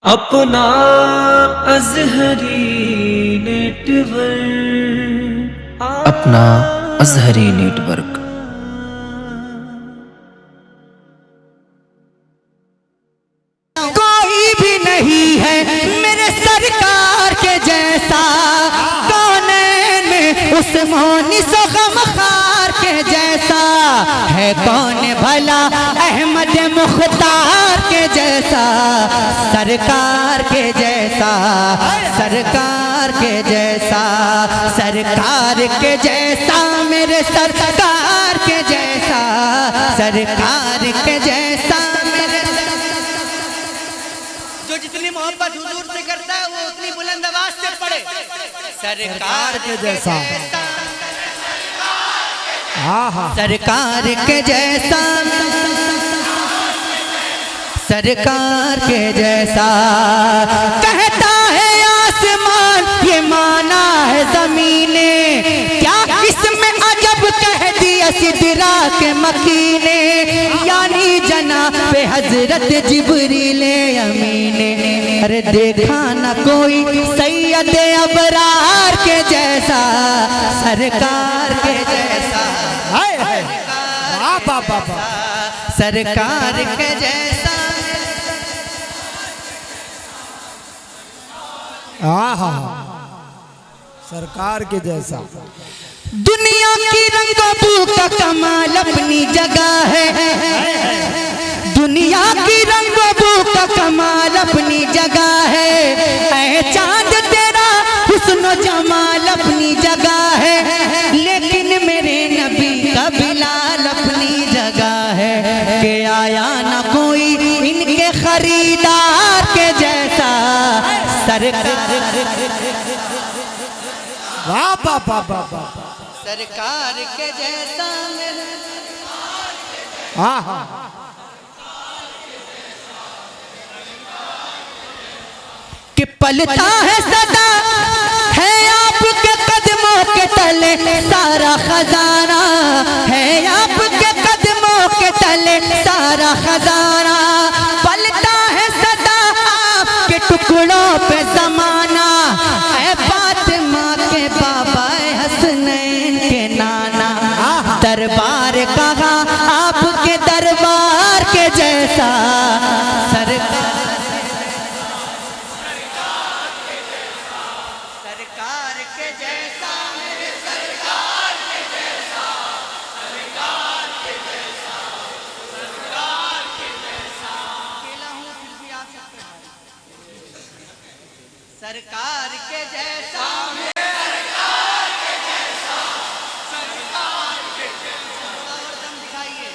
अपना अज़हरी नेटवर्क, अपना अज़हरी नेटवर्क। कोई भी नहीं है मेरे सरकार के जैसा, कौनैन में उस मोनी सो गमखार के जैसा है। कौन भला अहमद मुख्तार के जैसा, सरकार के जैसा, सरकार के जैसा, सरकार के जैसा, मेरे सरकार के जैसा, सरकार के जैसा। जो जितनी मोहब्बत हुजूर से करता है वो उतनी बुलंद आवाज से पढ़े, सरकार के जैसा, सरकार के जैसा, सरकार के जैसा। कहता है आसमान ये माना है जमीने, क्या इसमें अजब कह दिया सिदरा के मकीने, यानी जनाब हजरत जिब्रील अमीने। अरे देखा न कोई सैयद अबरार के जैसा, सरकार के जैसा, सरकार के जैसा। सरकार के जैसा। दुनिया की रंगों का कमाल अपनी जगह है, दुनिया की रंगों का कमाल अपनी जगह है। ऐ चांद तेरा हुस्न जमाल अपनी जगह है, लेकिन मेरे नबी का बिलाल अपनी जगह है। कि आया न कोई इनके खरीदार के जैसा, सरकार, सरकार के जैसा, कि पलता है सदा है आपके कदमों के तले सारा खजाना, है आपके कदमों के तले सारा खजाना। पलता है सदा आपके टुकड़ों पे जमाना, है फातिमा के बाबा हसनैन के नाना। दरबार कहा आपके दरबार के जैसा, सरकार, सरकार के जैसा, मेरे सरकार के जैसा, सरकार के जैसा, सरकार के जैसा। अकेला हूँ फिर भी आ सकते हैं, सरकार के जैसा, सरकार के जैसा, सरकार के जैसा। और दम दिखाइए,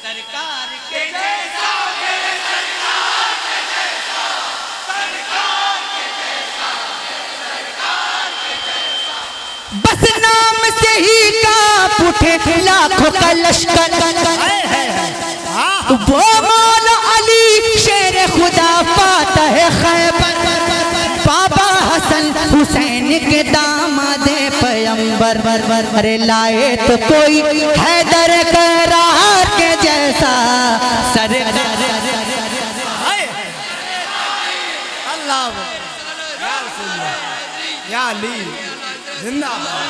सरकार के जैसा, मेरे सरकार के जैसा, सरकार के जैसा, सरकार के जैसा। बस नाम से ही कांप उठे लाखों का लश्कर, वो मौला अली शेर खुदा फातह खैबर, बाबा हसन हुसैन के दामाद पैगंबर। अरे लाए तो कोई हैदर करार के जैसा, या अली जिंदाबाद।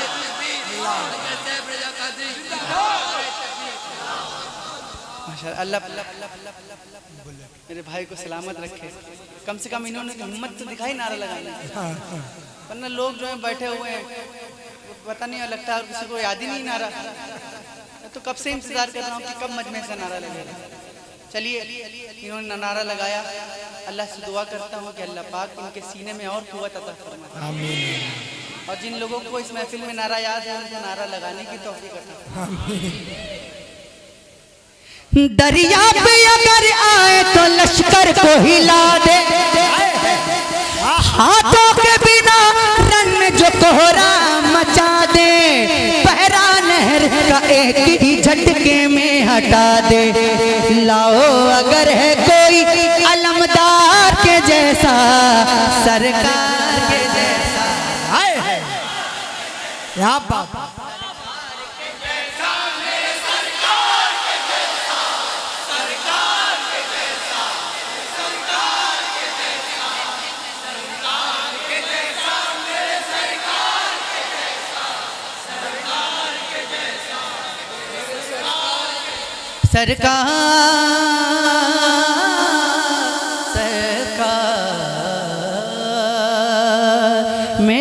अल्लाह मेरे भाई को सलामत रखे। कम से कम इन्होंने हिम्मत तो दिखाई नारा लगाने, वरना लोग जो है बैठे हुए हैं पता नहीं लगता है और किसी को याद ही नहीं नारा। तो कब से इंतजार कर रहा हूँ कि कब मजमे से नारा लगेगा। चलिए इन्होंने नारा लगाया, अल्लाह से दुआ करता हूँ कि अल्लाह पाक इनके सीने में और कुव्वत अता फरमाए। आमीन। और जिन लोगों को इस महफिल में नारा याद है उनको नारा लगाने की तौफीक अता फरमाए। दरिया पे अगर आए तो लश्कर को हिला दे, हाथों के बिना रन में जो कोहरा मचा दे, पहरा नहर का एक ही झटके में हटा दे। लाओ अगर है कोई अलमदार के जैसा, सरकार के जैसा, यहाँ बात सरकार